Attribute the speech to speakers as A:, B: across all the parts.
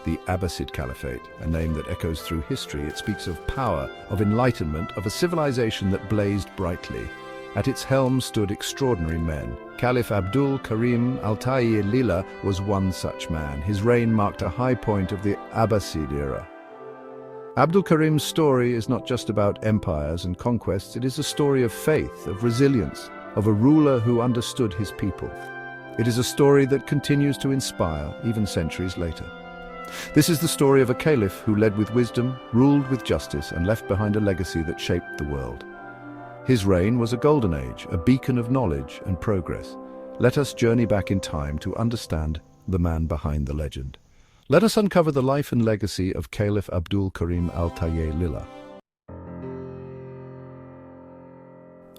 A: the Abbasid Caliphate, a name that echoes through history. It speaks of power, of enlightenment, of a civilization that blazed brightly. At its helm stood extraordinary men. Caliph Abdul, Karim, Al-Ta'i Lillah was one such man. His reign marked a high point of the Abbasid era. Abdul Karim's story is not just about empires and conquests, it is a story of faith, of resilience, of a ruler who understood his people. It is a story that continues to inspire, even centuries later. This is the story of a caliph who led with wisdom, ruled with justice, and left behind a legacy that shaped the world. His reign was a golden age, a beacon of knowledge and progress. Let us journey back in time to understand the man behind the legend. Let us uncover the life and legacy of Caliph Abdul Karim Al-Ta'i Lillah.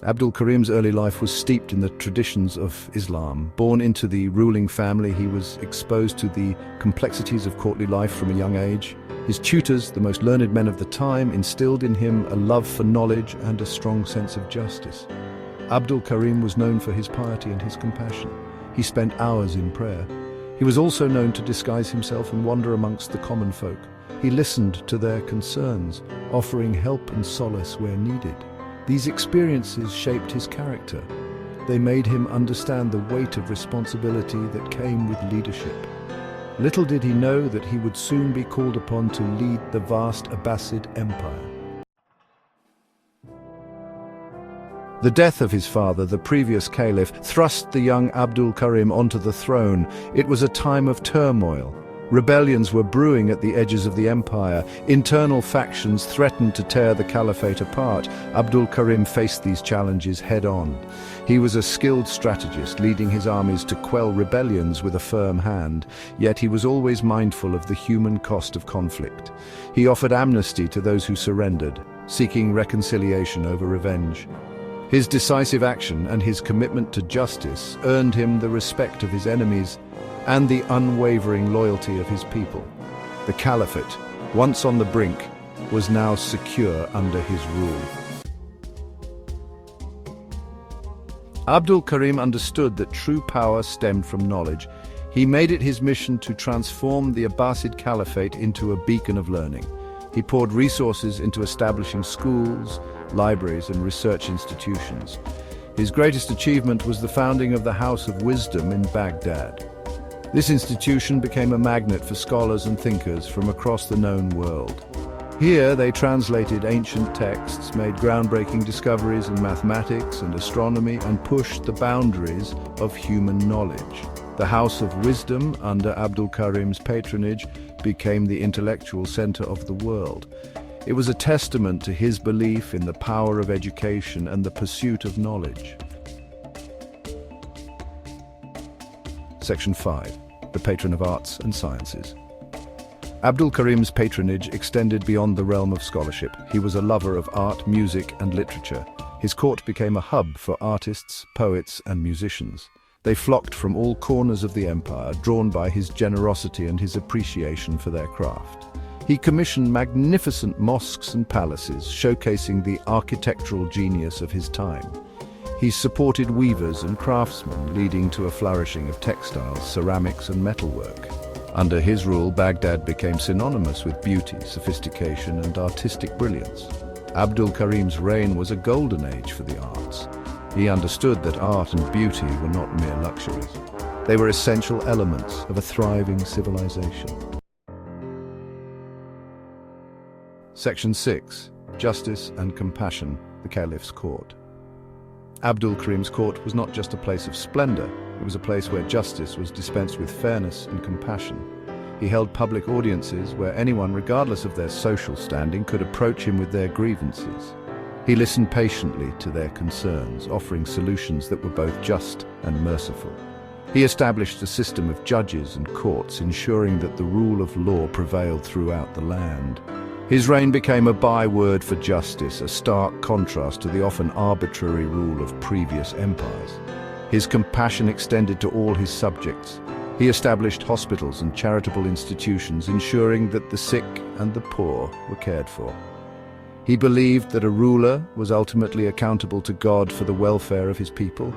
A: Abdul Karim's early life was steeped in the traditions of Islam. Born into the ruling family, he was exposed to the complexities of courtly life from a young age. His tutors, the most learned men of the time, instilled in him a love for knowledge and a strong sense of justice. Abdul Karim was known for his piety and his compassion. He spent hours in prayer. He was also known to disguise himself and wander amongst the common folk. He listened to their concerns, offering help and solace where needed. These experiences shaped his character. They made him understand the weight of responsibility that came with leadership. Little did he know that he would soon be called upon to lead the vast Abbasid Empire. The death of his father, the previous caliph, thrust the young Abdul Karim onto the throne. It was a time of turmoil. Rebellions were brewing at the edges of the empire. Internal factions threatened to tear the caliphate apart. Abdul Karim faced these challenges head-on. He was a skilled strategist, leading his armies to quell rebellions with a firm hand, yet he was always mindful of the human cost of conflict. He offered amnesty to those who surrendered, seeking reconciliation over revenge. His decisive action and his commitment to justice earned him the respect of his enemies and the unwavering loyalty of his people. The caliphate, once on the brink, was now secure under his rule. Abdul Karim understood that true power stemmed from knowledge. He made it his mission to transform the Abbasid Caliphate into a beacon of learning. He poured resources into establishing schools, libraries, and research institutions. His greatest achievement was the founding of the House of Wisdom in Baghdad. This institution became a magnet for scholars and thinkers from across the known world. Here they translated ancient texts, made groundbreaking discoveries in mathematics and astronomy, and pushed the boundaries of human knowledge. The House of Wisdom, under Abdul Karim's patronage, became the intellectual center of the world. It was a testament to his belief in the power of education and the pursuit of knowledge. Section 5. The patron of arts and sciences. Abdul Karim's patronage extended beyond the realm of scholarship. He was a lover of art, music, and literature. His court became a hub for artists, poets, and musicians. They flocked from all corners of the empire, drawn by his generosity and his appreciation for their craft. He commissioned magnificent mosques and palaces, showcasing the architectural genius of his time. He supported weavers and craftsmen, leading to a flourishing of textiles, ceramics, and metalwork. Under his rule, Baghdad became synonymous with beauty, sophistication, and artistic brilliance. Abdul Karim's reign was a golden age for the arts. He understood that art and beauty were not mere luxuries. They were essential elements of a thriving civilization. Section 6. Justice and Compassion, the Caliph's Court. Abdul Karim's court was not just a place of splendor, it was a place where justice was dispensed with fairness and compassion. He held public audiences where anyone, regardless of their social standing, could approach him with their grievances. He listened patiently to their concerns, offering solutions that were both just and merciful. He established a system of judges and courts, ensuring that the rule of law prevailed throughout the land. His reign became a byword for justice, a stark contrast to the often arbitrary rule of previous empires. His compassion extended to all his subjects. He established hospitals and charitable institutions, ensuring that the sick and the poor were cared for. He believed that a ruler was ultimately accountable to God for the welfare of his people.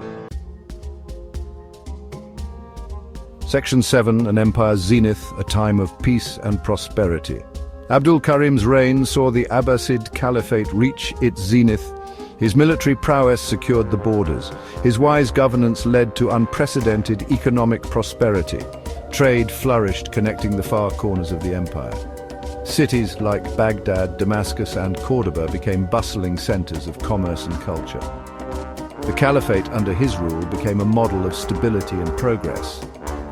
A: Section 7, an empire's zenith, a time of peace and prosperity. Abdul Karim's reign saw the Abbasid Caliphate reach its zenith. His military prowess secured the borders. His wise governance led to unprecedented economic prosperity. Trade flourished, connecting the far corners of the empire. Cities like Baghdad, Damascus, and Cordoba became bustling centers of commerce and culture. The caliphate under his rule became a model of stability and progress,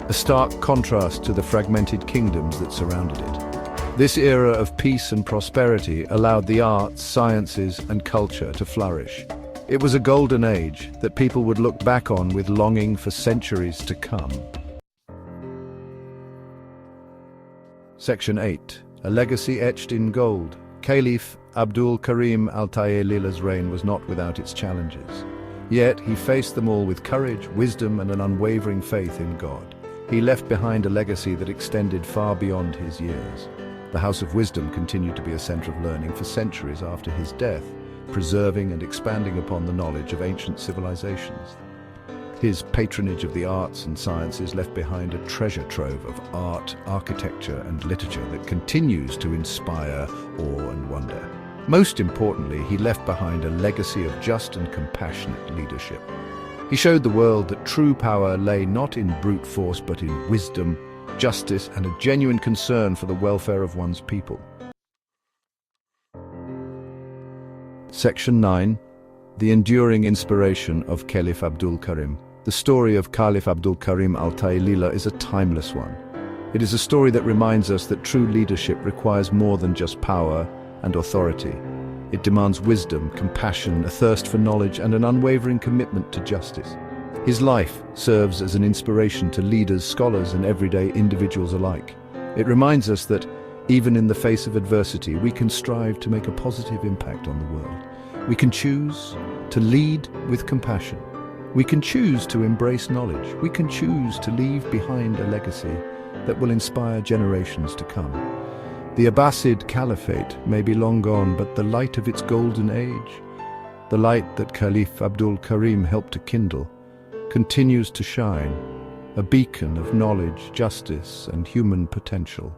A: a stark contrast to the fragmented kingdoms that surrounded it. This era of peace and prosperity allowed the arts, sciences, and culture to flourish. It was a golden age that people would look back on with longing for centuries to come. Section 8. A legacy etched in gold. Caliph Abdul Karim Al-Ta'i Allah's reign was not without its challenges. Yet he faced them all with courage, wisdom, and an unwavering faith in God. He left behind a legacy that extended far beyond his years. The House of Wisdom continued to be a center of learning for centuries after his death, preserving and expanding upon the knowledge of ancient civilizations. His patronage of the arts and sciences left behind a treasure trove of art, architecture, and literature that continues to inspire awe and wonder. Most importantly, he left behind a legacy of just and compassionate leadership. He showed the world that true power lay not in brute force but in wisdom, justice, and a genuine concern for the welfare of one's people. Section 9. The enduring inspiration of Caliph Abdul Karim. The story of Caliph Abdul Karim Al-Ta'i Allah is a timeless one. It is a story that reminds us that true leadership requires more than just power and authority. It demands wisdom, compassion, a thirst for knowledge, and an unwavering commitment to justice. His life serves as an inspiration to leaders, scholars, and everyday individuals alike. It reminds us that, even in the face of adversity, we can strive to make a positive impact on the world. We can choose to lead with compassion. We can choose to embrace knowledge. We can choose to leave behind a legacy that will inspire generations to come. The Abbasid Caliphate may be long gone, but the light of its golden age, the light that Caliph Abdul Karim helped to kindle, continues to shine, a beacon of knowledge, justice, and human potential.